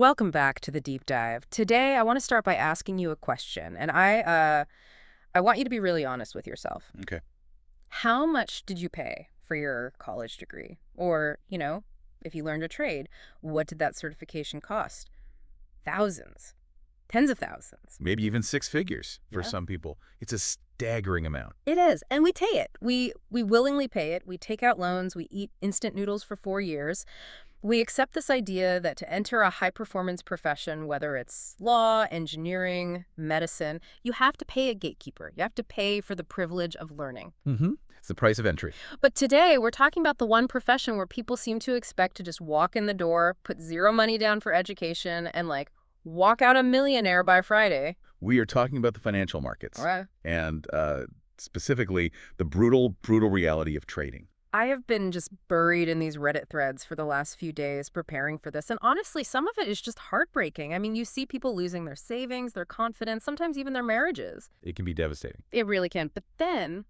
Welcome back to the deep dive. Today, I want to start by asking you a question, and I want you to be really honest with yourself. Okay. How much did you pay for your college degree? Or, if you learned a trade, what did that certification cost? Thousands, tens of thousands. Maybe even six figures for Yeah. some people. It's a staggering amount. It is, and we pay it. We willingly pay it. We take out loans. We eat instant noodles for 4 years. We accept this idea that to enter a high-performance profession, whether it's law, engineering, medicine, you have to pay a gatekeeper. You have to pay for the privilege of learning. It's the price of entry. But today, we're talking about the one profession where people seem to expect to just walk in the door, put zero money down for education, and, walk out a millionaire by Friday. We are talking about the financial markets All right. and specifically the brutal, brutal reality of trading. I have been just buried in these Reddit threads for the last few days preparing for this. And honestly, some of it is just heartbreaking. I mean, you see people losing their savings, their confidence, sometimes even their marriages. It can be devastating. It really can. But then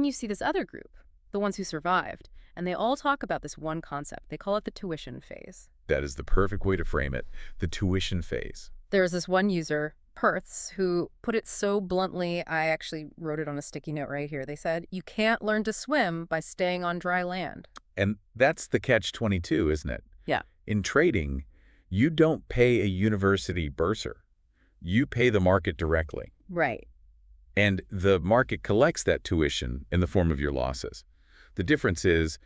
you see this other group, the ones who survived, and they all talk about this one concept. They call it the tuition phase. That is the perfect way to frame it, the tuition phase. There's this one user, Perths, who put it so bluntly, I actually wrote it on a sticky note right here. They said, "You can't learn to swim by staying on dry land." And that's the catch-22, isn't it? Yeah. In trading, you don't pay a university bursar. You pay the market directly. Right. And the market collects that tuition in the form of your losses. The difference is,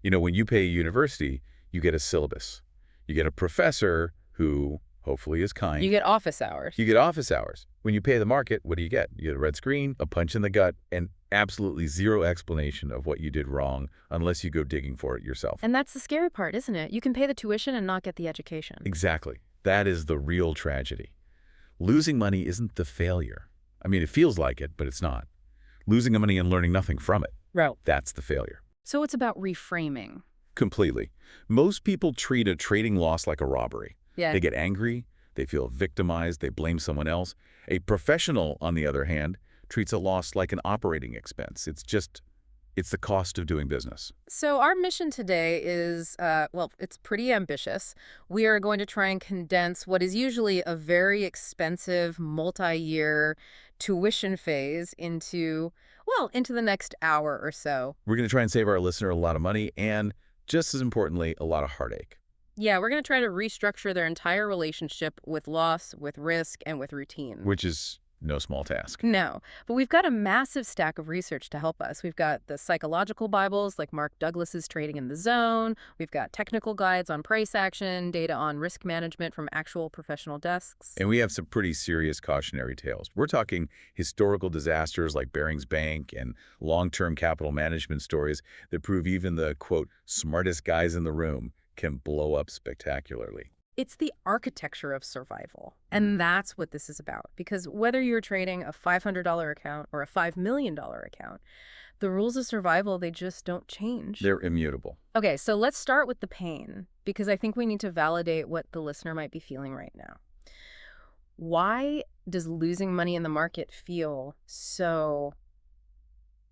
when you pay a university, you get a syllabus. You get a professor who hopefully is kind. You get office hours. You get office hours. When you pay the market, what do you get? You get a red screen, a punch in the gut, and absolutely zero explanation of what you did wrong unless you go digging for it yourself. And that's the scary part, isn't it? You can pay the tuition and not get the education. Exactly. That is the real tragedy. Losing money isn't the failure. I mean, it feels like it, but it's not. Losing the money and learning nothing from it, Right. that's the failure. So it's about reframing. Completely. Most people treat a trading loss like a robbery. Yeah. They get angry, they feel victimized, they blame someone else. A professional, on the other hand, treats a loss like an operating expense. It's the cost of doing business. So our mission today is, it's pretty ambitious. We are going to try and condense what is usually a very expensive multi-year tuition phase into the next hour or so. We're going to try and save our listener a lot of money and, just as importantly, a lot of heartache. Yeah, we're going to try to restructure their entire relationship with loss, with risk, and with routine. Which is no small task. No, but we've got a massive stack of research to help us. We've got the psychological Bibles like Mark Douglas's Trading in the Zone. We've got technical guides on price action, data on risk management from actual professional desks. And we have some pretty serious cautionary tales. We're talking historical disasters like Barings Bank and long-term capital management stories that prove even the, quote, smartest guys in the room can blow up spectacularly. It's the architecture of survival. And that's what this is about. Because whether you're trading a $500 account or a $5 million account, the rules of survival, they just don't change. They're immutable. Okay, so let's start with the pain, because I think we need to validate what the listener might be feeling right now. Why does losing money in the market feel so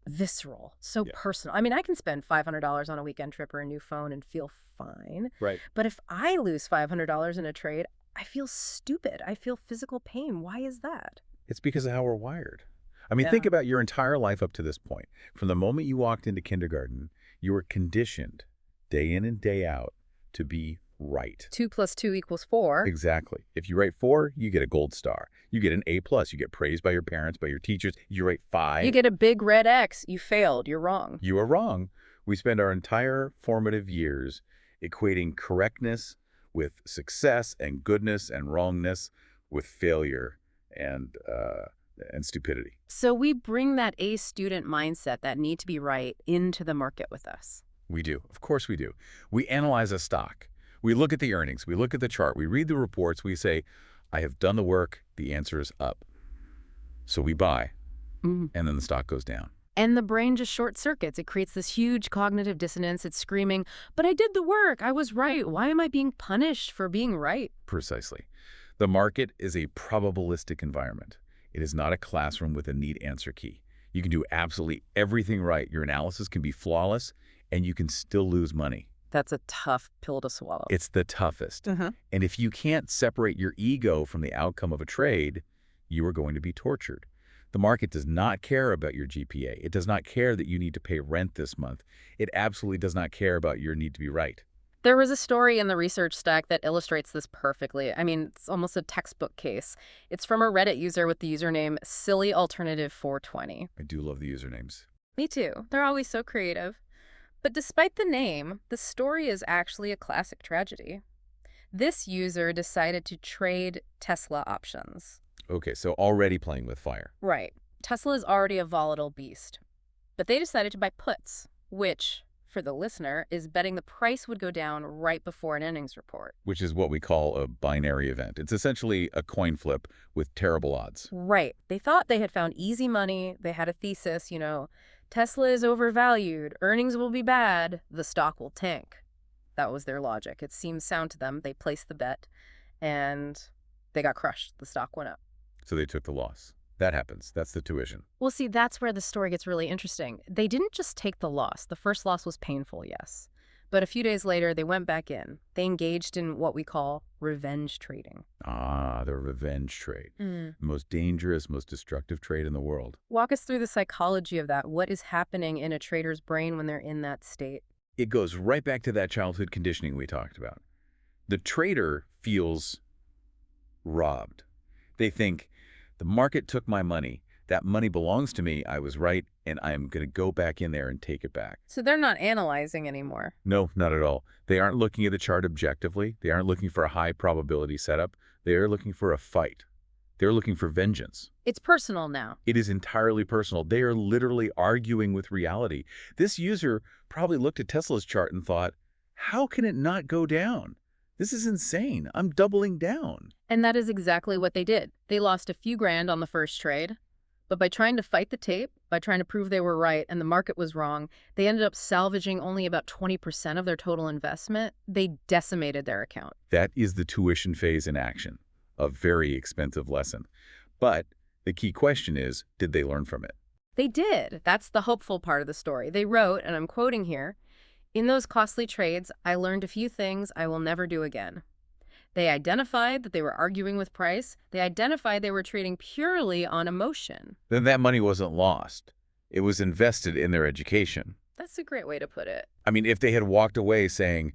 visceral, so personal? I mean, I can spend $500 on a weekend trip or a new phone and feel fine. Right. But if I lose $500 in a trade, I feel stupid. I feel physical pain. Why is that? It's because of how we're wired. I mean, Yeah. think about your entire life up to this point. From the moment you walked into kindergarten, you were conditioned day in and day out to be right. 2 + 2 = 4. Exactly. If you write 4, you get a gold star. You get an A+. You get praised by your parents, by your teachers. You write 5. You get a big red X. You failed. You're wrong. You are wrong. We spend our entire formative years equating correctness with success and goodness and wrongness with failure and stupidity. So we bring that A student mindset, that need to be right, into the market with us. We do. Of course we do. We analyze a stock. We look at the earnings. We look at the chart. We read the reports. We say, I have done the work. The answer is up. So we buy, and then the stock goes down. And the brain just short circuits. It creates this huge cognitive dissonance. It's screaming, but I did the work. I was right. Why am I being punished for being right? Precisely. The market is a probabilistic environment. It is not a classroom with a neat answer key. You can do absolutely everything right. Your analysis can be flawless, and you can still lose money. That's a tough pill to swallow. It's the toughest. Hmm. And if you can't separate your ego from the outcome of a trade, you are going to be tortured. The market does not care about your GPA. It does not care that you need to pay rent this month. It absolutely does not care about your need to be right. There was a story in the research stack that illustrates this perfectly. I mean, it's almost a textbook case. It's from a Reddit user with the username SillyAlternative420. I do love the usernames. Me too. They're always so creative. But despite the name, the story is actually a classic tragedy. This user decided to trade Tesla options. Okay, so already playing with fire. Right. Tesla is already a volatile beast. But they decided to buy puts, which, for the listener, is betting the price would go down right before an earnings report. Which is what we call a binary event. It's essentially a coin flip with terrible odds. Right. They thought they had found easy money. They had a thesis, Tesla is overvalued, earnings will be bad, the stock will tank. That was their logic. It seemed sound to them. They placed the bet, and they got crushed. The stock went up. So they took the loss. That happens. That's the tuition. Well, see, that's where the story gets really interesting. They didn't just take the loss. The first loss was painful, yes. But a few days later, they went back in. They engaged in what we call revenge trading. Ah, the revenge trade. The most dangerous, most destructive trade in the world. Walk us through the psychology of that. What is happening in a trader's brain when they're in that state? It goes right back to that childhood conditioning we talked about. The trader feels robbed. They think, the market took my money. That money belongs to me. I was right, and I'm going to go back in there and take it back. So they're not analyzing anymore. No, not at all. They aren't looking at the chart objectively. They aren't looking for a high probability setup. They are looking for a fight. They're looking for vengeance. It's personal now. It is entirely personal. They are literally arguing with reality. This user probably looked at Tesla's chart and thought, how can it not go down? This is insane. I'm doubling down. And that is exactly what they did. They lost a few grand on the first trade, but by trying to fight the tape, by trying to prove they were right and the market was wrong, they ended up salvaging only about 20% of their total investment. They decimated their account. That is the tuition phase in action, a very expensive lesson. But the key question is, did they learn from it? They did. That's the hopeful part of the story. They wrote, and I'm quoting here, "In those costly trades, I learned a few things I will never do again." They identified that they were arguing with price. They identified they were trading purely on emotion. Then that money wasn't lost. It was invested in their education. That's a great way to put it. I mean, if they had walked away saying,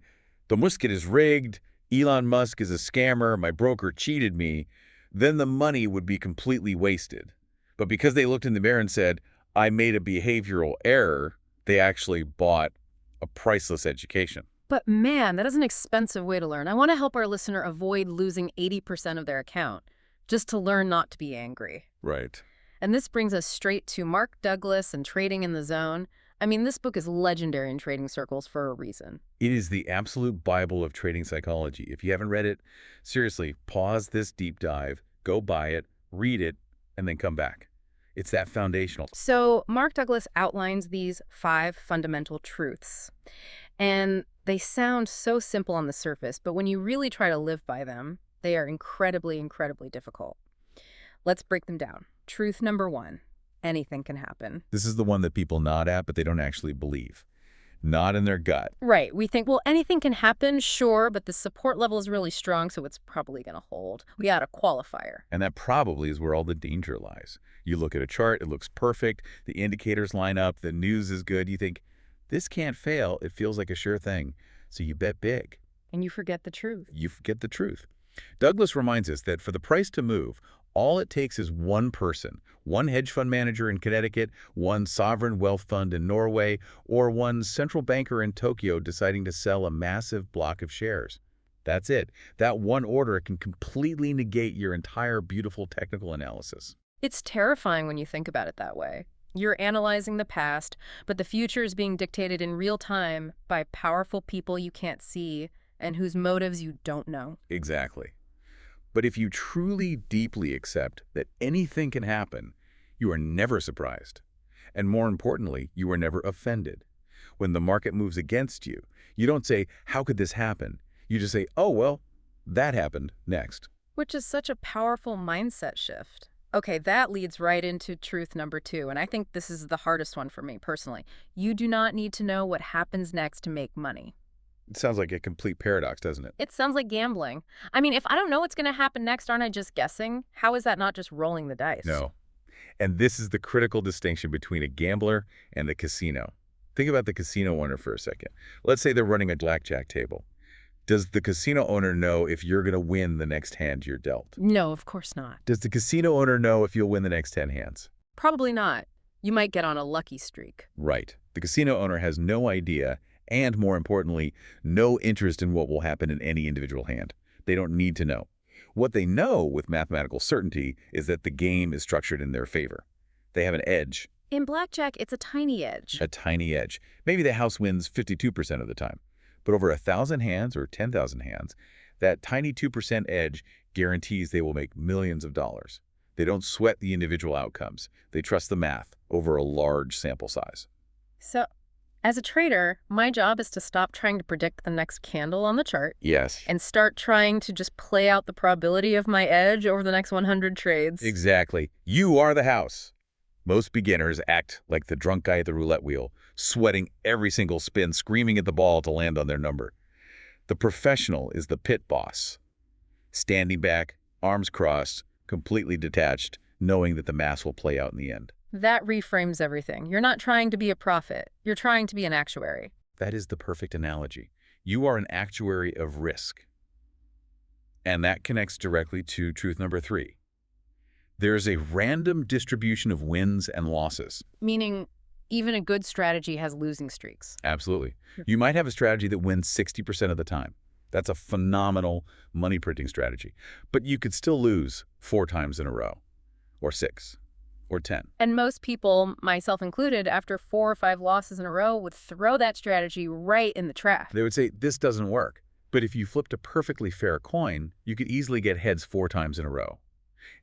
the market is rigged, Elon Musk is a scammer, my broker cheated me, then the money would be completely wasted. But because they looked in the mirror and said, I made a behavioral error, they actually bought a priceless education. But man, that is an expensive way to learn. I want to help our listener avoid losing 80% of their account, just to learn not to be angry. Right. And this brings us straight to Mark Douglas and Trading in the Zone. I mean, this book is legendary in trading circles for a reason. It is the absolute Bible of trading psychology. If you haven't read it, seriously, pause this deep dive, go buy it, read it, and then come back. It's that foundational. So Mark Douglas outlines these 5 fundamental truths. And they sound so simple on the surface, but when you really try to live by them, they are incredibly, incredibly difficult. Let's break them down. Truth number 1, anything can happen. This is the one that people nod at, but they don't actually believe. Nod in their gut. Right. We think, well, anything can happen, sure, but the support level is really strong, so it's probably going to hold. We add a qualifier. And that probably is where all the danger lies. You look at a chart, it looks perfect, the indicators line up, the news is good, you think, this can't fail, it feels like a sure thing. So you bet big. And you forget the truth. You forget the truth. Douglas reminds us that for the price to move, all it takes is one person, one hedge fund manager in Connecticut, one sovereign wealth fund in Norway, or one central banker in Tokyo deciding to sell a massive block of shares. That's it. That one order can completely negate your entire beautiful technical analysis. It's terrifying when you think about it that way. You're analyzing the past, but the future is being dictated in real time by powerful people you can't see and whose motives you don't know. Exactly. But if you truly deeply accept that anything can happen, you are never surprised. And more importantly, you are never offended. When the market moves against you, you don't say, how could this happen? You just say, oh, well, that happened next. Which is such a powerful mindset shift. Okay, that leads right into truth number 2, and I think this is the hardest one for me personally. You do not need to know what happens next to make money. It sounds like a complete paradox, doesn't it? It sounds like gambling. I mean, if I don't know what's going to happen next, aren't I just guessing? How is that not just rolling the dice? No. And this is the critical distinction between a gambler and the casino. Think about the casino owner for a second. Let's say they're running a blackjack table. Does the casino owner know if you're going to win the next hand you're dealt? No, of course not. Does the casino owner know if you'll win the next 10 hands? Probably not. You might get on a lucky streak. Right. The casino owner has no idea and, more importantly, no interest in what will happen in any individual hand. They don't need to know. What they know with mathematical certainty is that the game is structured in their favor. They have an edge. In blackjack, it's a tiny edge. A tiny edge. Maybe the house wins 52% of the time. But over 1,000 hands or 10,000 hands, that tiny 2% edge guarantees they will make millions of dollars. They don't sweat the individual outcomes. They trust the math over a large sample size. So, as a trader, my job is to stop trying to predict the next candle on the chart Yes. and start trying to just play out the probability of my edge over the next 100 trades. Exactly. You are the house. Most beginners act like the drunk guy at the roulette wheel, sweating every single spin, screaming at the ball to land on their number. The professional is the pit boss, standing back, arms crossed, completely detached, knowing that the math will play out in the end. That reframes everything. You're not trying to be a prophet. You're trying to be an actuary. That is the perfect analogy. You are an actuary of risk. And that connects directly to truth number 3. There is a random distribution of wins and losses. Meaning, even a good strategy has losing streaks. Absolutely. You might have a strategy that wins 60% of the time. That's a phenomenal money printing strategy. But you could still lose 4 times in a row, or 6, or 10. And most people, myself included, after 4 or 5 losses in a row, would throw that strategy right in the trash. They would say, this doesn't work. But if you flipped a perfectly fair coin, you could easily get heads 4 times in a row.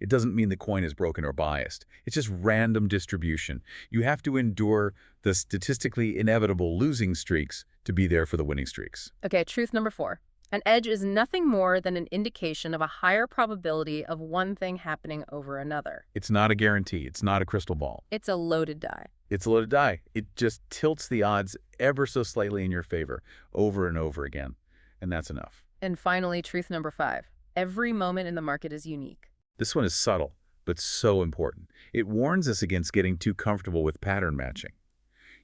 It doesn't mean the coin is broken or biased. It's just random distribution. You have to endure the statistically inevitable losing streaks to be there for the winning streaks. Okay, truth number 4. An edge is nothing more than an indication of a higher probability of one thing happening over another. It's not a guarantee. It's not a crystal ball. It's a loaded die. It's a loaded die. It just tilts the odds ever so slightly in your favor over and over again. And that's enough. And finally, truth number 5. Every moment in the market is unique. This one is subtle, but so important. It warns us against getting too comfortable with pattern matching.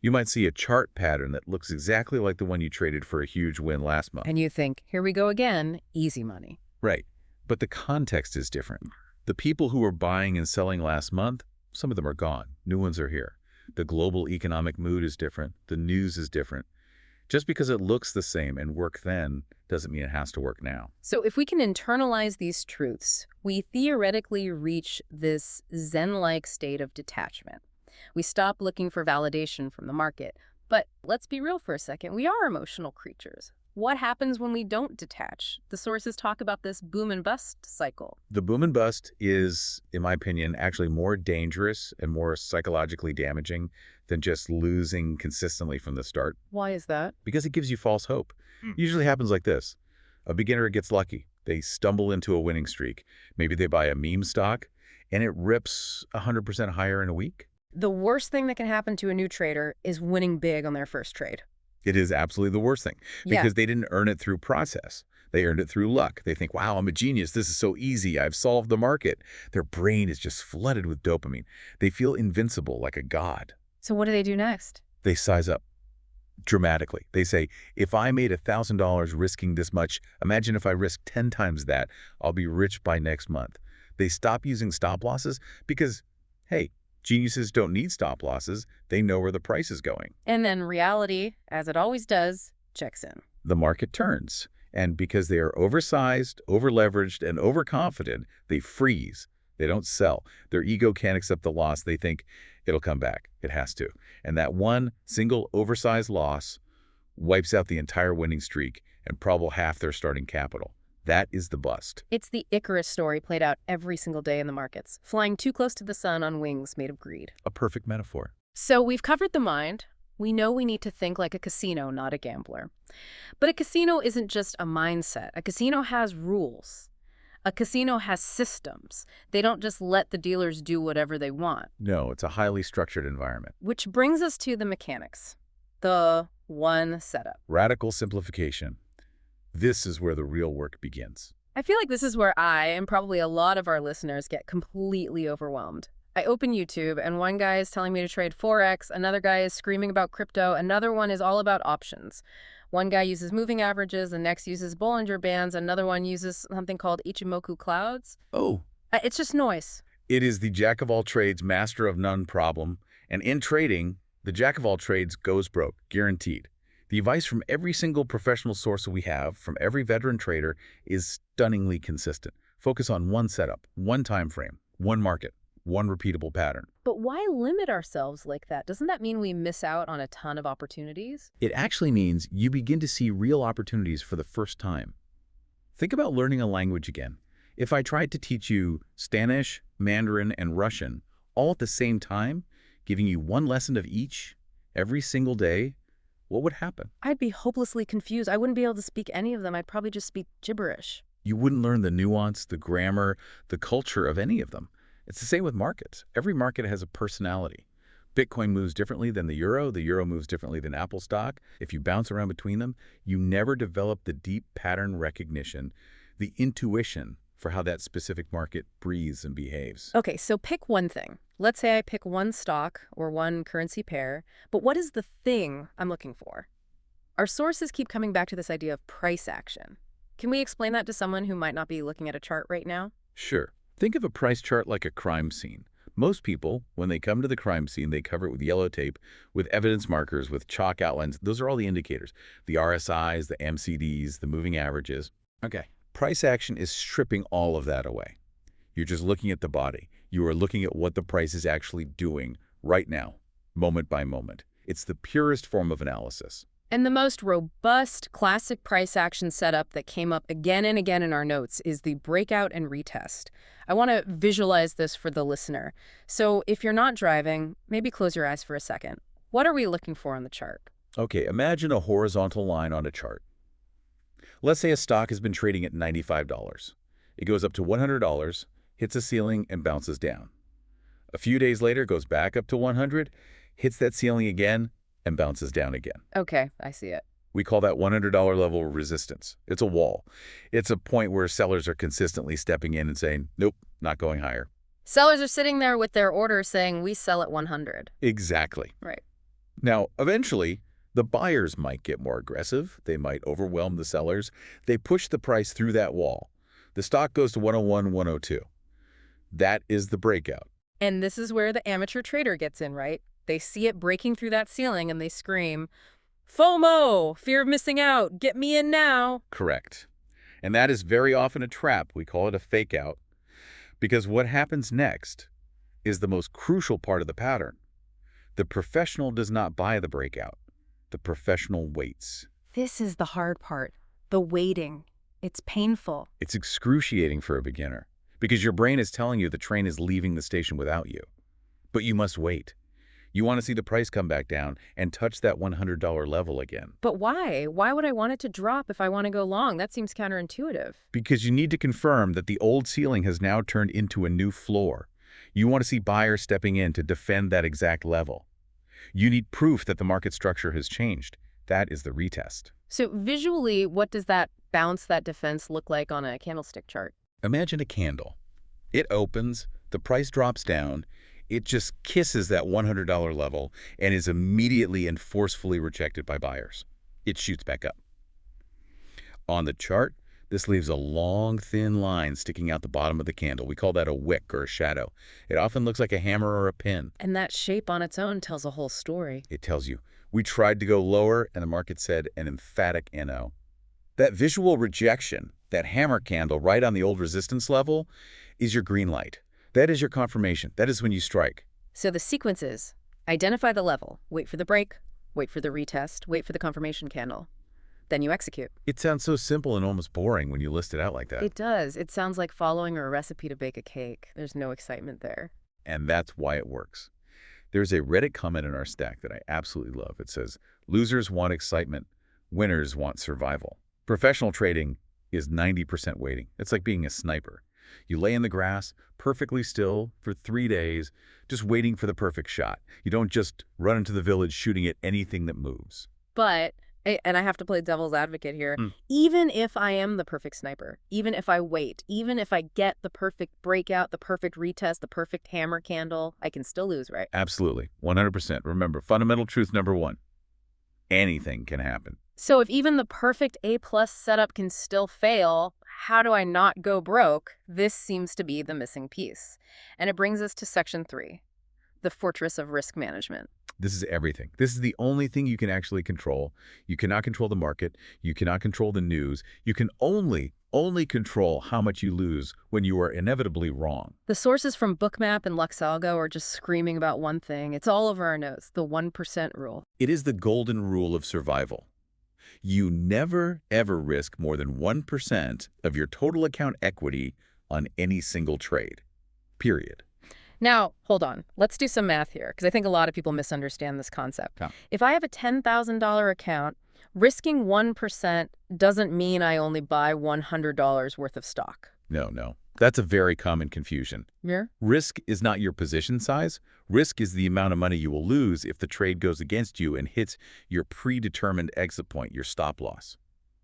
You might see a chart pattern that looks exactly like the one you traded for a huge win last month. And you think, here we go again, easy money. Right. But the context is different. The people who were buying and selling last month, some of them are gone. New ones are here. The global economic mood is different. The news is different. Just because it looks the same and worked then doesn't mean it has to work now. So if we can internalize these truths, we theoretically reach this Zen-like state of detachment. We stop looking for validation from the market. But let's be real for a second. We are emotional creatures. What happens when we don't detach? The sources talk about this boom and bust cycle. The boom and bust is, in my opinion, actually more dangerous and more psychologically damaging than just losing consistently from the start. Why is that? Because it gives you false hope. It usually happens like this. A beginner gets lucky. They stumble into a winning streak. Maybe they buy a meme stock, and it rips 100% higher in a week. The worst thing that can happen to a new trader is winning big on their first trade. It is absolutely the worst thing because they didn't earn it through process. They earned it through luck. They think, wow, I'm a genius. This is so easy. I've solved the market. Their brain is just flooded with dopamine. They feel invincible like a god. So what do they do next? They size up dramatically. They say, if I made $1,000 risking this much, imagine if I risk 10 times that, I'll be rich by next month. They stop using stop losses because, hey, geniuses don't need stop losses. They know where the price is going. And then reality, as it always does, checks in. The market turns. And because they are oversized, over-leveraged, and overconfident, they freeze. They don't sell. Their ego can't accept the loss. They think it'll come back. It has to. And that one single oversized loss wipes out the entire winning streak and probably half their starting capital. That is the bust. It's the Icarus story played out every single day in the markets, flying too close to the sun on wings made of greed. A perfect metaphor. So we've covered the mind. We know we need to think like a casino, not a gambler. But a casino isn't just a mindset. A casino has rules. A casino has systems. They don't just let the dealers do whatever they want. No, it's a highly structured environment. Which brings us to the mechanics. The one setup. Radical simplification. This is where the real work begins. I feel like this is where I, and probably a lot of our listeners, get completely overwhelmed. I open YouTube, and one guy is telling me to trade forex, another guy is screaming about crypto, another one is all about options. One guy uses moving averages, the next uses Bollinger Bands, another one uses something called Ichimoku clouds. Oh, It's just noise. it is the jack of all trades, master of none problem. And in trading, the jack of all trades goes broke, guaranteed. The advice from every single professional source we have, from every veteran trader, is stunningly consistent. Focus on one setup, one time frame, one market, one repeatable pattern. But why limit ourselves like that? Doesn't that mean we miss out on a ton of opportunities? It actually means you begin to see real opportunities for the first time. Think about learning a language again. If I tried to teach you Spanish, Mandarin, and Russian all at the same time, giving you one lesson of each every single day, what would happen? I'd be hopelessly confused. I wouldn't be able to speak any of them. I'd probably just speak gibberish. You wouldn't learn the nuance, the grammar, the culture of any of them. It's the same with markets. Every market has a personality. Bitcoin moves differently than the euro moves differently than Apple stock. If you bounce around between them, you never develop the deep pattern recognition, the intuition for how that specific market breathes and behaves. Okay, so pick one thing. Let's say I pick one stock or one currency pair, but what is the thing I'm looking for? Our sources keep coming back to this idea of price action. Can we explain that to someone who might not be looking at a chart right now? Sure. Think of a price chart like a crime scene. Most people, when they come to the crime scene, they cover it with yellow tape, with evidence markers, with chalk outlines. Those are all the indicators. The RSIs, the MCDs, the moving averages. Okay. Price action is stripping all of that away. You're just looking at the body. You are looking at what the price is actually doing right now, moment by moment. It's the purest form of analysis. And the most robust classic price action setup that came up again and again in our notes is the breakout and retest. I want to visualize this for the listener. So if you're not driving, maybe close your eyes for a second. What are we looking for on the chart? Okay, imagine a horizontal line on a chart. Let's say a stock has been trading at $95. It goes up to $100, hits a ceiling, and bounces down. A few days later, goes back up to 100, hits that ceiling again, and bounces down again. Okay, I see it. We call that $100 level resistance. It's a wall. It's a point where sellers are consistently stepping in and saying, nope, not going higher. Sellers are sitting there with their orders saying, we sell at 100. Exactly. Right. Now, eventually, the buyers might get more aggressive. They might overwhelm the sellers. They push the price through that wall. The stock goes to 101, 102. That is the breakout. And this is where the amateur trader gets in, right? They see it breaking through that ceiling and they scream, FOMO, fear of missing out, get me in now. Correct. And that is very often a trap. We call it a fake out. Because what happens next is the most crucial part of the pattern. The professional does not buy the breakout. The professional waits. This is the hard part, the waiting. It's painful. It's excruciating for a beginner because your brain is telling you the train is leaving the station without you. But you must wait. You want to see the price come back down and touch that $100 level again. But why? Why would I want it to drop if I want to go long? That seems counterintuitive. Because you need to confirm that the old ceiling has now turned into a new floor. You want to see buyers stepping in to defend that exact level. You need proof that the market structure has changed. That is the retest. So visually, what does that bounce, that defense look like on a candlestick chart? Imagine a candle. It opens, the price drops down, it just kisses that $100 level and is immediately and forcefully rejected by buyers. It shoots back up. On the chart, this leaves a long, thin line sticking out the bottom of the candle. We call that a wick or a shadow. It often looks like a hammer or a pin. And that shape on its own tells a whole story. It tells you, we tried to go lower and the market said an emphatic NO. That visual rejection, that hammer candle right on the old resistance level, is your green light. That is your confirmation. That is when you strike. So the sequence is, identify the level, wait for the break, wait for the retest, wait for the confirmation candle. Then you execute. It sounds so simple and almost boring when you list it out like that. It does. It sounds like following a recipe to bake a cake. There's no excitement there. And that's why it works. There's a Reddit comment in our stack that I absolutely love. It says, losers want excitement, winners want survival. Professional trading is 90% waiting. It's like being a sniper. You lay in the grass, perfectly still, for 3 days, just waiting for the perfect shot. You don't just run into the village shooting at anything that moves. But, and I have to play devil's advocate here, Hmm. even if I am the perfect sniper, even if I wait, even if I get the perfect breakout, the perfect retest, the perfect hammer candle, I can still lose, right? Absolutely. 100%. Remember, fundamental truth number one, anything can happen. So if even the perfect A-plus setup can still fail, how do I not go broke? This seems to be the missing piece. And it brings us to section 3, the fortress of risk management. This is everything. This is the only thing you can actually control. You cannot control the market. You cannot control the news. You can only control how much you lose when you are inevitably wrong. The sources from Bookmap and Luxalgo are just screaming about one thing. It's all over our nose, the 1% rule. It is the golden rule of survival. You never, ever risk more than 1% of your total account equity on any single trade. Period. Now, hold on. Let's do some math here, because I think a lot of people misunderstand this concept. Yeah. If I have a $10,000 account, risking 1% doesn't mean I only buy $100 worth of stock. No. That's a very common confusion. Yeah? Risk is not your position size. Risk is the amount of money you will lose if the trade goes against you and hits your predetermined exit point, your stop loss.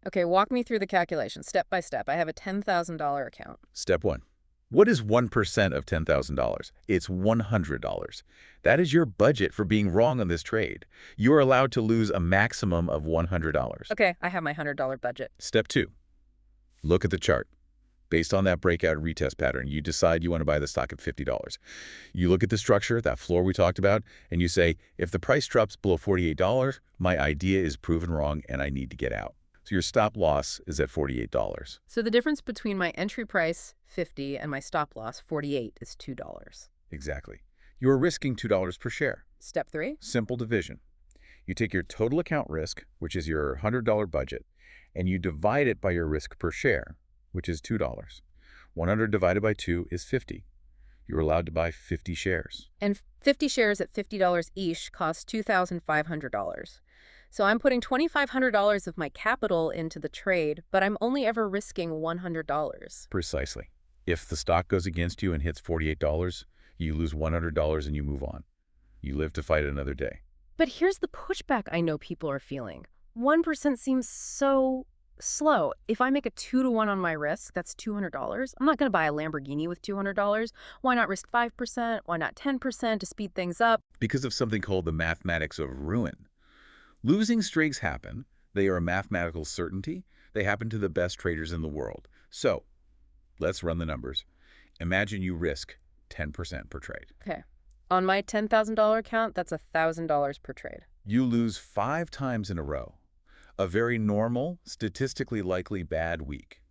Okay, walk me through the calculation, step by step. I have a $10,000 account. Step one. What is 1% of $10,000? It's $100. That is your budget for being wrong on this trade. You are allowed to lose a maximum of $100. Okay, I have my $100 budget. Step two. Look at the chart. Based on that breakout retest pattern, you decide you want to buy the stock at $50. You look at the structure, that floor we talked about, and you say, if the price drops below $48, my idea is proven wrong and I need to get out. So your stop loss is at $48. So the difference between my entry price, $50, and my stop loss, $48, is $2. Exactly. You are risking $2 per share. Step 3? Simple division. You take your total account risk, which is your $100 budget, and you divide it by your risk per share, which is $2. 100 divided by 2 is 50. You're allowed to buy 50 shares. And 50 shares at $50 each cost $2,500. So I'm putting $2,500 of my capital into the trade, but I'm only ever risking $100. Precisely. If the stock goes against you and hits $48, you lose $100 and you move on. You live to fight another day. But here's the pushback I know people are feeling. 1% seems so slow. If I make a 2-to-1 on my risk, that's $200. I'm not going to buy a Lamborghini with $200. Why not risk 5%? Why not 10% to speed things up? Because of something called the mathematics of ruin. Losing streaks happen. They are a mathematical certainty. They happen to the best traders in the world. So, let's run the numbers. Imagine you risk 10% per trade. Okay. On my $10,000 account, that's $1,000 per trade. You lose 5 times in a row. A very normal, statistically likely bad week.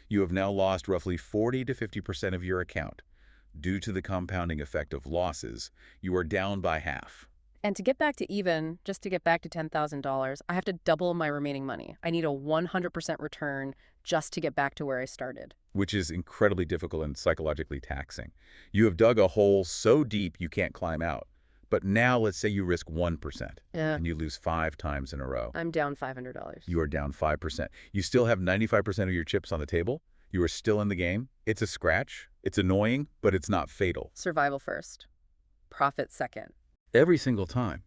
You have now lost roughly 40 to 50% of your account. Due to the compounding effect of losses, you are down by half. And to get back to even, just to get back to $10,000, I have to double my remaining money. I need a 100% return just to get back to where I started. Which is incredibly difficult and psychologically taxing. You have dug a hole so deep you can't climb out. But now let's say you risk 1% Yeah. and you lose 5 times in a row. I'm down $500. You are down 5%. You still have 95% of your chips on the table. You are still in the game. It's a scratch. It's annoying, but it's not fatal. Survival first. Profit second. Every single time.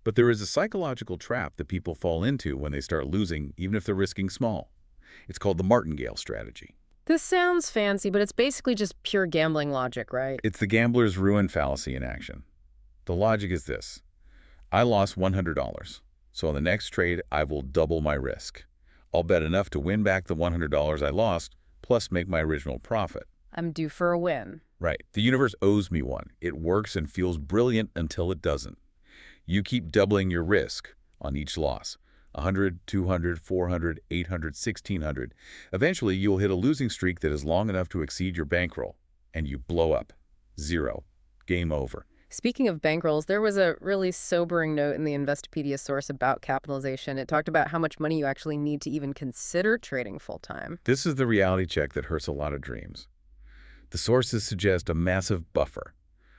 But there is a psychological trap that people fall into when they start losing, even if they're risking small. It's called the martingale strategy. This sounds fancy, but it's basically just pure gambling logic, right? It's the gambler's ruin fallacy in action. The logic is this. I lost $100, so on the next trade, I will double my risk. I'll bet enough to win back the $100 I lost, plus make my original profit. I'm due for a win. Right. The universe owes me one. It works and feels brilliant until it doesn't. You keep doubling your risk on each loss. 100, 200, 400, 800, 1600. Eventually, you'll hit a losing streak that is long enough to exceed your bankroll, and you blow up. 0. Game over. Speaking of bankrolls, there was a really sobering note in the Investopedia source about capitalization. It talked about how much money you actually need to even consider trading full-time. This is the reality check that hurts a lot of dreams. The sources suggest a massive buffer.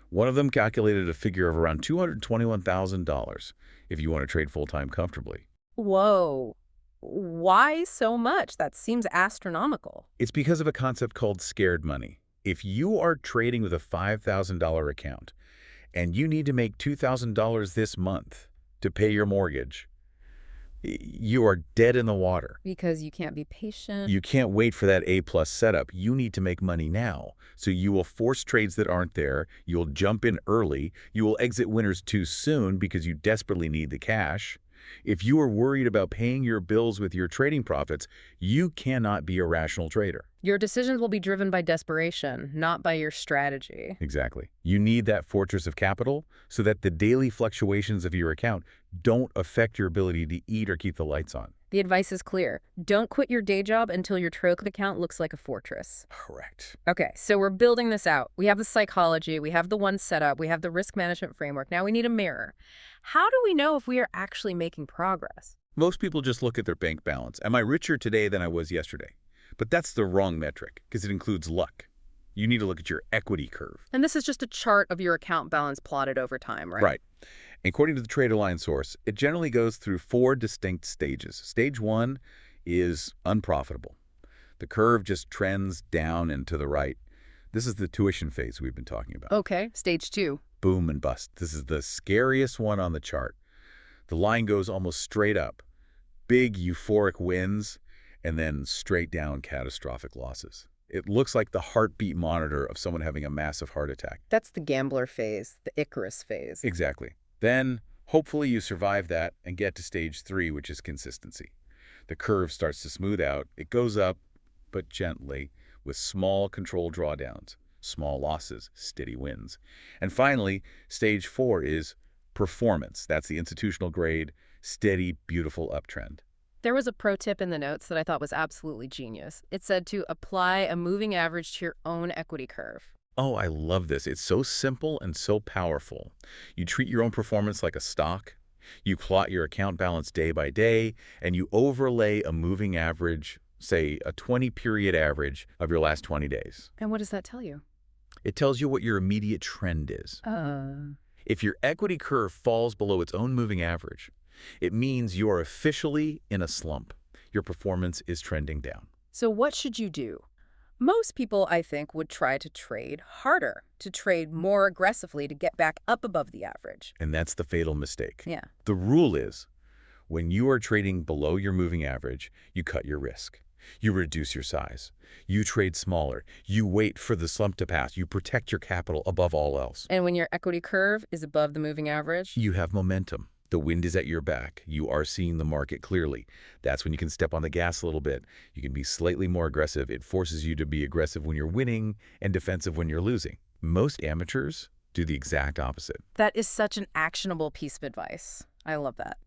One of them calculated a figure of around $221,000 if you want to trade full-time comfortably. Whoa. Why so much? That seems astronomical. It's because of a concept called scared money. If you are trading with a $5,000 account and you need to make $2,000 this month to pay your mortgage, you are dead in the water. Because you can't be patient. You can't wait for that A-plus setup. You need to make money now. So you will force trades that aren't there. You'll jump in early. You will exit winners too soon because you desperately need the cash. If you are worried about paying your bills with your trading profits, you cannot be a rational trader. Your decisions will be driven by desperation, not by your strategy. Exactly. You need that fortress of capital so that the daily fluctuations of your account don't affect your ability to eat or keep the lights on. The advice is clear. Don't quit your day job until your Troke account looks like a fortress. Correct. Okay, so we're building this out. We have the psychology, we have the one setup, we have the risk management framework. Now we need a mirror. How do we know if we are actually making progress? Most people just look at their bank balance. Am I richer today than I was yesterday? But that's the wrong metric because it includes luck. You need to look at your equity curve. And this is just a chart of your account balance plotted over time, right? Right. According to the TraderLine source, it generally goes through 4 distinct stages. Stage 1 is unprofitable. The curve just trends down and to the right. This is the tuition phase we've been talking about. Okay, stage 2. Boom and bust. This is the scariest one on the chart. The line goes almost straight up. Big euphoric wins, and then straight down catastrophic losses. It looks like the heartbeat monitor of someone having a massive heart attack. That's the gambler phase, the Icarus phase. Exactly. Then, hopefully you survive that and get to stage 3, which is consistency. The curve starts to smooth out. It goes up, but gently, with small controlled drawdowns, small losses, steady wins. And finally, stage 4 is performance. That's the institutional grade, steady, beautiful uptrend. There was a pro tip in the notes that I thought was absolutely genius. It said to apply a moving average to your own equity curve. Oh, I love this. It's so simple and so powerful. You treat your own performance like a stock. You plot your account balance day by day, and you overlay a moving average, say a 20-period average of your last 20 days. And what does that tell you? It tells you what your immediate trend is. If your equity curve falls below its own moving average, it means you are officially in a slump. Your performance is trending down. So what should you do? Most people, I think, would try to trade harder, to trade more aggressively to get back up above the average. And that's the fatal mistake. Yeah. The rule is, when you are trading below your moving average, you cut your risk. You reduce your size. You trade smaller. You wait for the slump to pass. You protect your capital above all else. And when your equity curve is above the moving average? You have momentum. The wind is at your back. You are seeing the market clearly. That's when you can step on the gas a little bit. You can be slightly more aggressive. It forces you to be aggressive when you're winning and defensive when you're losing. Most amateurs do the exact opposite. That is such an actionable piece of advice. I love that.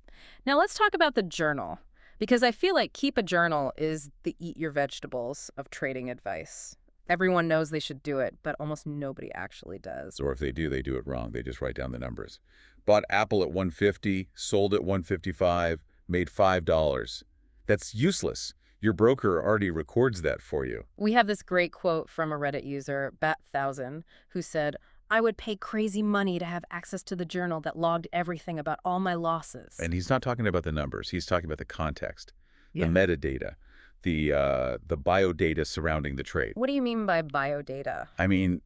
Now let's talk about the journal, because I feel like keep a journal is the eat your vegetables of trading advice. Everyone knows they should do it, but almost nobody actually does. Or if they do it wrong. They just write down the numbers. Bought Apple at $150, sold at $155, made $5. That's useless. Your broker already records that for you. We have this great quote from a Reddit user, Bat1000, who said, "I would pay crazy money to have access to the journal that logged everything about all my losses." And he's not talking about the numbers. He's talking about the context, Yeah. the metadata, the biodata surrounding the trade. What do you mean by biodata? I mean,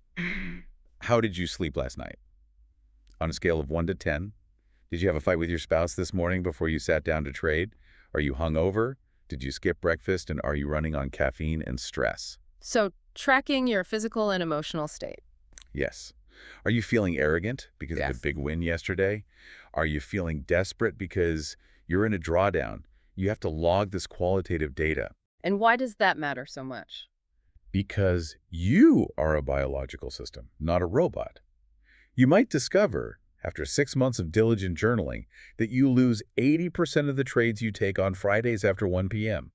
how did you sleep last night? On a scale of 1 to 10, did you have a fight with your spouse this morning before you sat down to trade? Are you hungover? Did you skip breakfast? And are you running on caffeine and stress? So tracking your physical and emotional state. Yes. Are you feeling arrogant because of Yes. a big win yesterday? Are you feeling desperate because you're in a drawdown? You have to log this qualitative data And why does that matter so much? because you are a biological system, not a robot. You might discover, after 6 months of diligent journaling, that you lose 80% of the trades you take on Fridays after 1 p.m.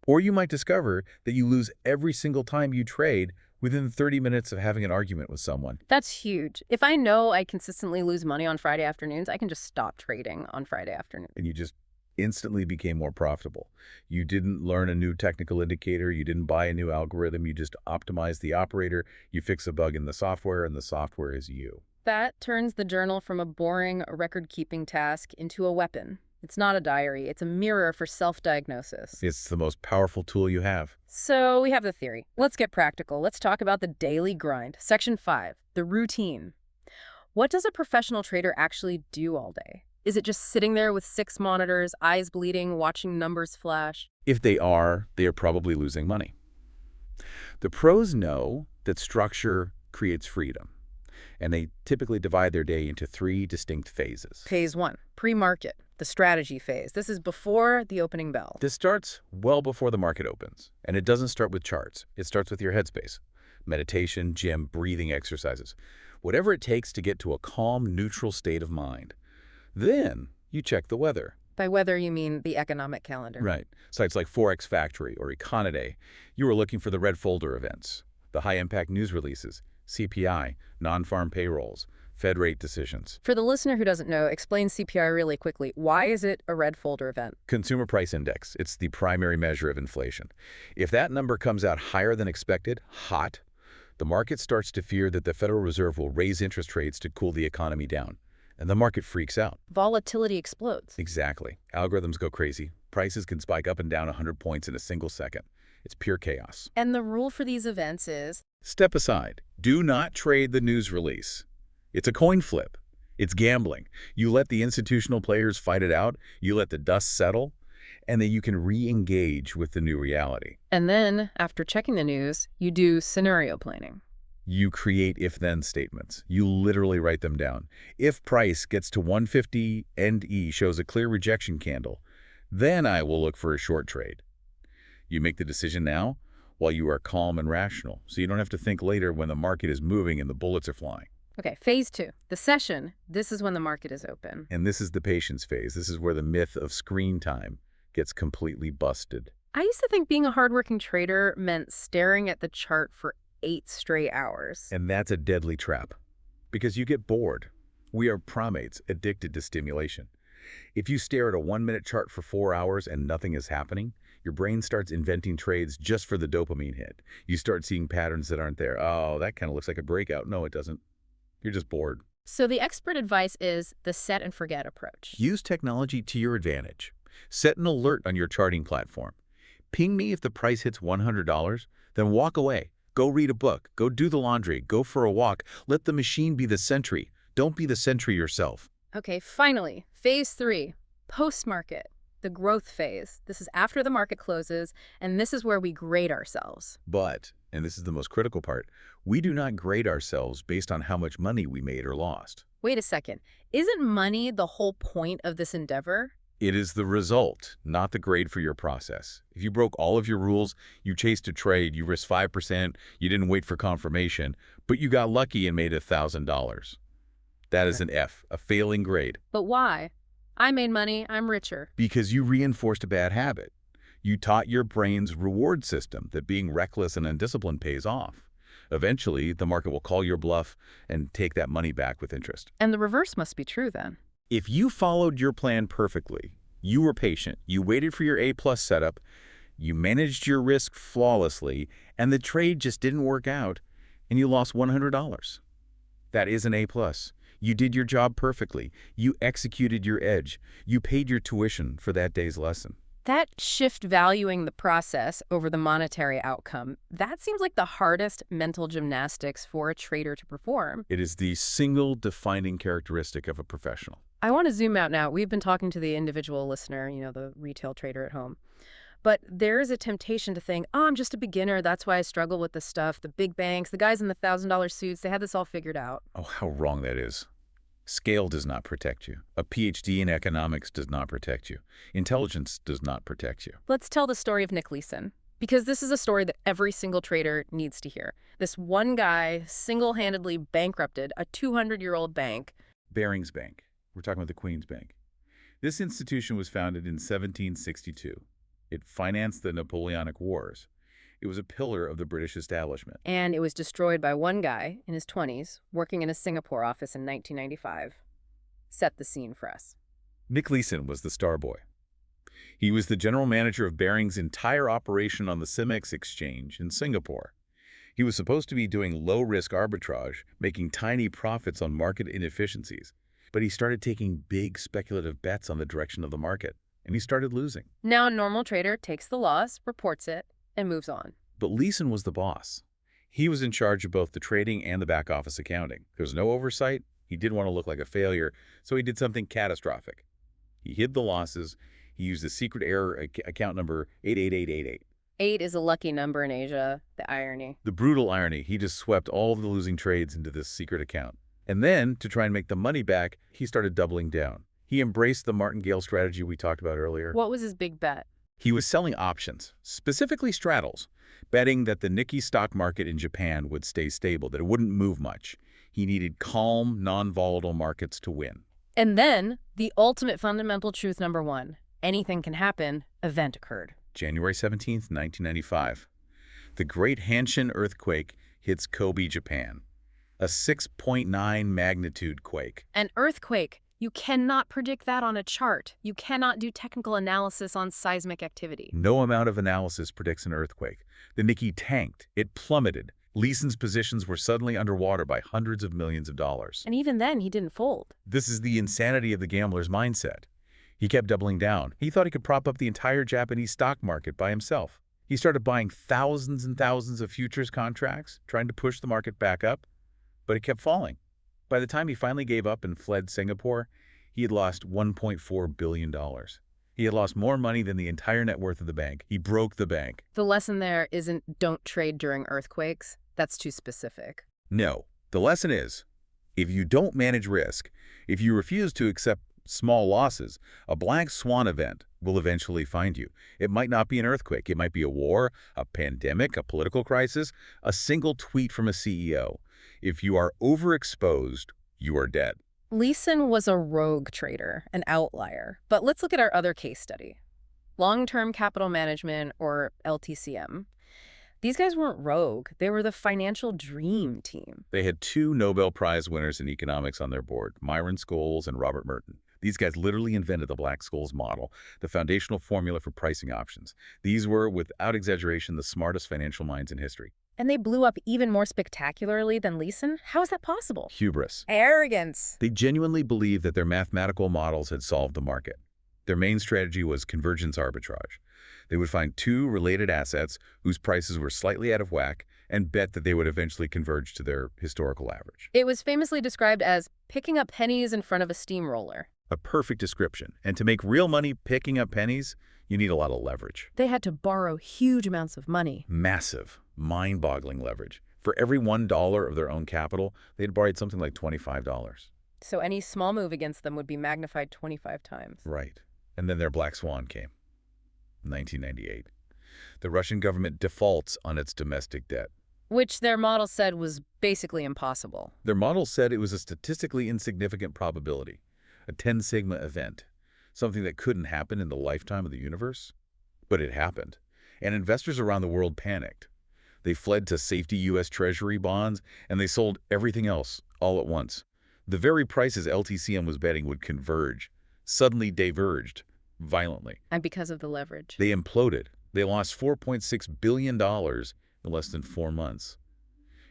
Or you might discover that you lose every single time you trade within 30 minutes of having an argument with someone. That's huge. If I know I consistently lose money on Friday afternoons, I can just stop trading on Friday afternoon. And you just instantly became more profitable. You didn't learn a new technical indicator. You didn't buy a new algorithm. You just optimized the operator. You fix a bug in the software, and the software is you. That turns the journal from a boring record-keeping task into a weapon. It's not a diary. It's a mirror for self-diagnosis. It's the most powerful tool you have. So we have the theory. Let's get practical. Let's talk about the daily grind. Section 5, the routine. What does a professional trader actually do all day? Is it just sitting there with 6 monitors, eyes bleeding, watching numbers flash? If they are probably losing money. The pros know that structure creates freedom, and they typically divide their day into 3 distinct phases. Phase 1, pre-market, the strategy phase. This is before the opening bell. This starts well before the market opens, and it doesn't start with charts. It starts with your headspace, meditation, gym, breathing exercises, whatever it takes to get to a calm, neutral state of mind. Then you check the weather. By weather, you mean the economic calendar. Right. Sites like Forex Factory or Econoday, you are looking for the red folder events, the high-impact news releases, CPI, non-farm payrolls, Fed rate decisions. For the listener who doesn't know, explain CPI really quickly. Why is it a red folder event? Consumer Price Index. It's the primary measure of inflation. If that number comes out higher than expected, hot, the market starts to fear that the Federal Reserve will raise interest rates to cool the economy down. And the market freaks out. Volatility explodes. Exactly. Algorithms go crazy. Prices can spike up and down 100 points in a single second. It's pure chaos. And the rule for these events is? Step aside. Do not trade the news release. It's a coin flip. It's gambling. You let the institutional players fight it out, you let the dust settle, and then you can re-engage with the new reality. And then, after checking the news, you do scenario planning. You create if-then statements. You literally write them down. If price gets to 150 and E shows a clear rejection candle, then I will look for a short trade. You make the decision now while you are calm and rational, so you don't have to think later when the market is moving and the bullets are flying. Okay, phase 2, the session. This is when the market is open. And this is the patience phase. This is where the myth of screen time gets completely busted. I used to think being a hardworking trader meant staring at the chart for 8 straight hours. And that's a deadly trap, because you get bored. We are primates addicted to stimulation. If you stare at a 1-minute chart for 4 hours and nothing is happening, your brain starts inventing trades just for the dopamine hit. You start seeing patterns that aren't there. Oh, that kind of looks like a breakout. No, it doesn't. You're just bored. So the expert advice is the set and forget approach. Use technology to your advantage. Set an alert on your charting platform. Ping me if the price hits $100, then walk away. Go read a book. Go do the laundry. Go for a walk. Let the machine be the sentry. Don't be the sentry yourself. Okay, finally, phase 3, post-market, the growth phase. This is after the market closes, and this is where we grade ourselves. But, and this is the most critical part, we do not grade ourselves based on how much money we made or lost. Wait a second. Isn't money the whole point of this endeavor? It is the result, not the grade for your process. If you broke all of your rules, you chased a trade, you risked 5%, you didn't wait for confirmation, but you got lucky and made $1,000. That is an F, a failing grade. But why? I made money, I'm richer. Because you reinforced a bad habit. You taught your brain's reward system that being reckless and undisciplined pays off. Eventually, the market will call your bluff and take that money back with interest. And the reverse must be true then. If you followed your plan perfectly, you were patient, you waited for your A+ setup, you managed your risk flawlessly, and the trade just didn't work out, and you lost $100. That is an A+. You did your job perfectly. You executed your edge. You paid your tuition for that day's lesson. That shift valuing the process over the monetary outcome, that seems like the hardest mental gymnastics for a trader to perform. It is the single defining characteristic of a professional. I want to zoom out now. We've been talking to the individual listener, the retail trader at home. But there is a temptation to think, oh, I'm just a beginner. That's why I struggle with this stuff. The big banks, the guys in the $1,000 suits, they had this all figured out. Oh, how wrong that is. Scale does not protect you. A PhD in economics does not protect you. Intelligence does not protect you. Let's tell the story of Nick Leeson, because this is a story that every single trader needs to hear. This one guy single-handedly bankrupted a 200-year-old bank. Barings Bank. We're talking about the Queen's Bank. This institution was founded in 1762. It financed the Napoleonic Wars. It was a pillar of the British establishment. And it was destroyed by one guy in his 20s, working in a Singapore office in 1995. Set the scene for us. Nick Leeson was the star boy. He was the general manager of Barings' entire operation on the CIMEX exchange in Singapore. He was supposed to be doing low-risk arbitrage, making tiny profits on market inefficiencies. But he started taking big speculative bets on the direction of the market, and he started losing. Now a normal trader takes the loss, reports it, and moves on. But Leeson was the boss. He was in charge of both the trading and the back office accounting. There was no oversight. He didn't want to look like a failure, so he did something catastrophic. He hid the losses. He used a secret error account number 88888. 8 is a lucky number in Asia. The irony. The brutal irony, he just swept all of the losing trades into this secret account. And then, to try and make the money back, he started doubling down. He embraced the martingale strategy we talked about earlier. What was his big bet? He was selling options, specifically straddles, betting that the Nikkei stock market in Japan would stay stable, that it wouldn't move much. He needed calm, non-volatile markets to win. And then, the ultimate fundamental truth number 1. Anything can happen. Event occurred. January 17th, 1995. The Great Hanshin earthquake hits Kobe, Japan. A 6.9 magnitude quake. An earthquake. You cannot predict that on a chart. You cannot do technical analysis on seismic activity. No amount of analysis predicts an earthquake. The Nikkei tanked. It plummeted. Leeson's positions were suddenly underwater by hundreds of millions of dollars. And even then, he didn't fold. This is the insanity of the gambler's mindset. He kept doubling down. He thought he could prop up the entire Japanese stock market by himself. He started buying thousands and thousands of futures contracts, trying to push the market back up, but it kept falling. By the time he finally gave up and fled Singapore, he had lost $1.4 billion. He had lost more money than the entire net worth of the bank. He broke the bank. The lesson there isn't don't trade during earthquakes. That's too specific. No. The lesson is, if you don't manage risk, if you refuse to accept small losses, a black swan event will eventually find you. It might not be an earthquake. It might be a war, a pandemic, a political crisis, a single tweet from a CEO. If you are overexposed, you are dead. Leeson was a rogue trader, an outlier. But let's look at our other case study. Long-term capital management, or LTCM. These guys weren't rogue. They were the financial dream team. They had 2 Nobel Prize winners in economics on their board, Myron Scholes and Robert Merton. These guys literally invented the Black-Scholes model, the foundational formula for pricing options. These were, without exaggeration, the smartest financial minds in history. And they blew up even more spectacularly than Leeson? How is that possible? Hubris. Arrogance. They genuinely believed that their mathematical models had solved the market. Their main strategy was convergence arbitrage. They would find 2 related assets whose prices were slightly out of whack and bet that they would eventually converge to their historical average. It was famously described as picking up pennies in front of a steamroller. A perfect description. And to make real money picking up pennies, you need a lot of leverage. They had to borrow huge amounts of money. Massive, mind-boggling leverage. For every $1 of their own capital, they'd borrowed something like $25. So any small move against them would be magnified 25 times. Right. And then their black swan came. 1998. The Russian government defaults on its domestic debt. Which their model said was basically impossible. Their model said it was a statistically insignificant probability, a 10 sigma event, something that couldn't happen in the lifetime of the universe. But it happened, and investors around the world panicked. They fled to safety U.S. Treasury bonds, and they sold everything else all at once. The very prices LTCM was betting would converge, suddenly diverged, violently. And because of the leverage. They imploded. They lost $4.6 billion in less than 4 months.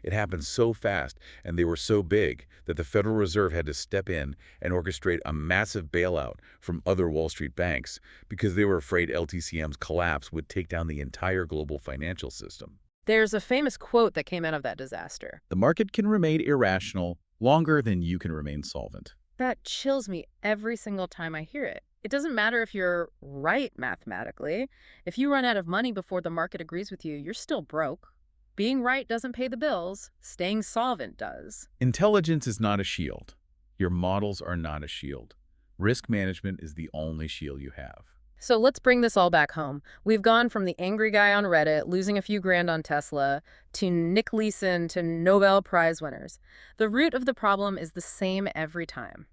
It happened so fast, and they were so big, that the Federal Reserve had to step in and orchestrate a massive bailout from other Wall Street banks because they were afraid LTCM's collapse would take down the entire global financial system. There's a famous quote that came out of that disaster. The market can remain irrational longer than you can remain solvent. That chills me every single time I hear it. It doesn't matter if you're right mathematically. If you run out of money before the market agrees with you, you're still broke. Being right doesn't pay the bills. Staying solvent does. Intelligence is not a shield. Your models are not a shield. Risk management is the only shield you have. So let's bring this all back home. We've gone from the angry guy on Reddit losing a few grand on Tesla to Nick Leeson to Nobel Prize winners. The root of the problem is the same every time.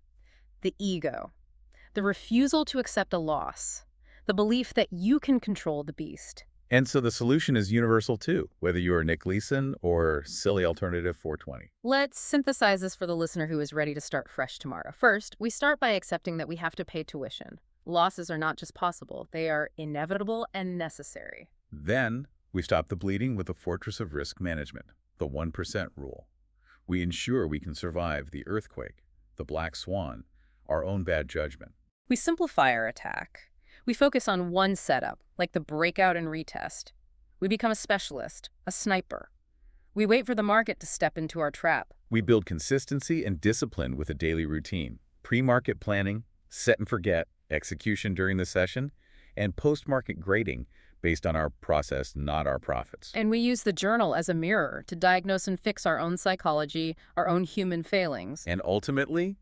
The ego. The refusal to accept a loss. The belief that you can control the beast. And so the solution is universal too, whether you are Nick Leeson or silly alternative 420. Let's synthesize this for the listener who is ready to start fresh tomorrow. First, we start by accepting that we have to pay tuition. Losses are not just possible, they are inevitable and necessary. Then, we stop the bleeding with the fortress of risk management, the 1% rule. We ensure we can survive the earthquake, the black swan, our own bad judgment. We simplify our attack. We focus on one setup, like the breakout and retest. We become a specialist, a sniper. We wait for the market to step into our trap. We build consistency and discipline with a daily routine, pre-market planning, set and forget, execution during the session, and post-market grading based on our process, not our profits. And we use the journal as a mirror to diagnose and fix our own psychology, our own human failings. And ultimately,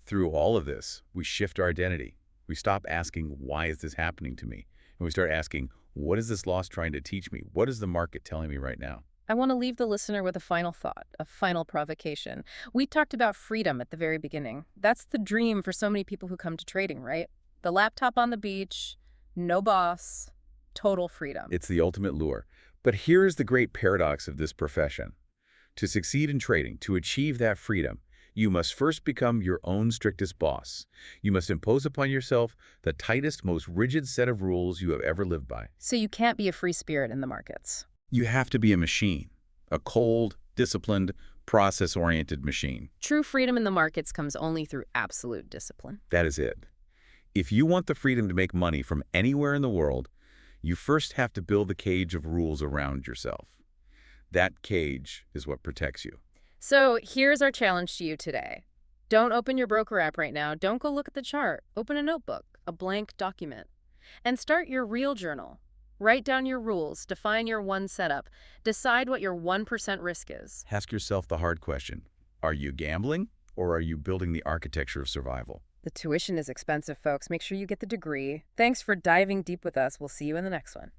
through all of this, we shift our identity. We stop asking, why is this happening to me? And we start asking, what is this loss trying to teach me? What is the market telling me right now? I want to leave the listener with a final thought, a final provocation. We talked about freedom at the very beginning. That's the dream for so many people who come to trading, right? The laptop on the beach, no boss, total freedom. It's the ultimate lure. But here's the great paradox of this profession. To succeed in trading, to achieve that freedom, you must first become your own strictest boss. You must impose upon yourself the tightest, most rigid set of rules you have ever lived by. So you can't be a free spirit in the markets. You have to be a machine, a cold, disciplined, process-oriented machine. True freedom in the markets comes only through absolute discipline. That is it. If you want the freedom to make money from anywhere in the world, you first have to build the cage of rules around yourself. That cage is what protects you. So here's our challenge to you today. Don't open your broker app right now. Don't go look at the chart. Open a notebook, a blank document, and start your real journal. Write down your rules, define your one setup, decide what your 1% risk is. Ask yourself the hard question. Are you gambling or are you building the architecture of survival? The tuition is expensive, folks. Make sure you get the degree. Thanks for diving deep with us. We'll see you in the next one.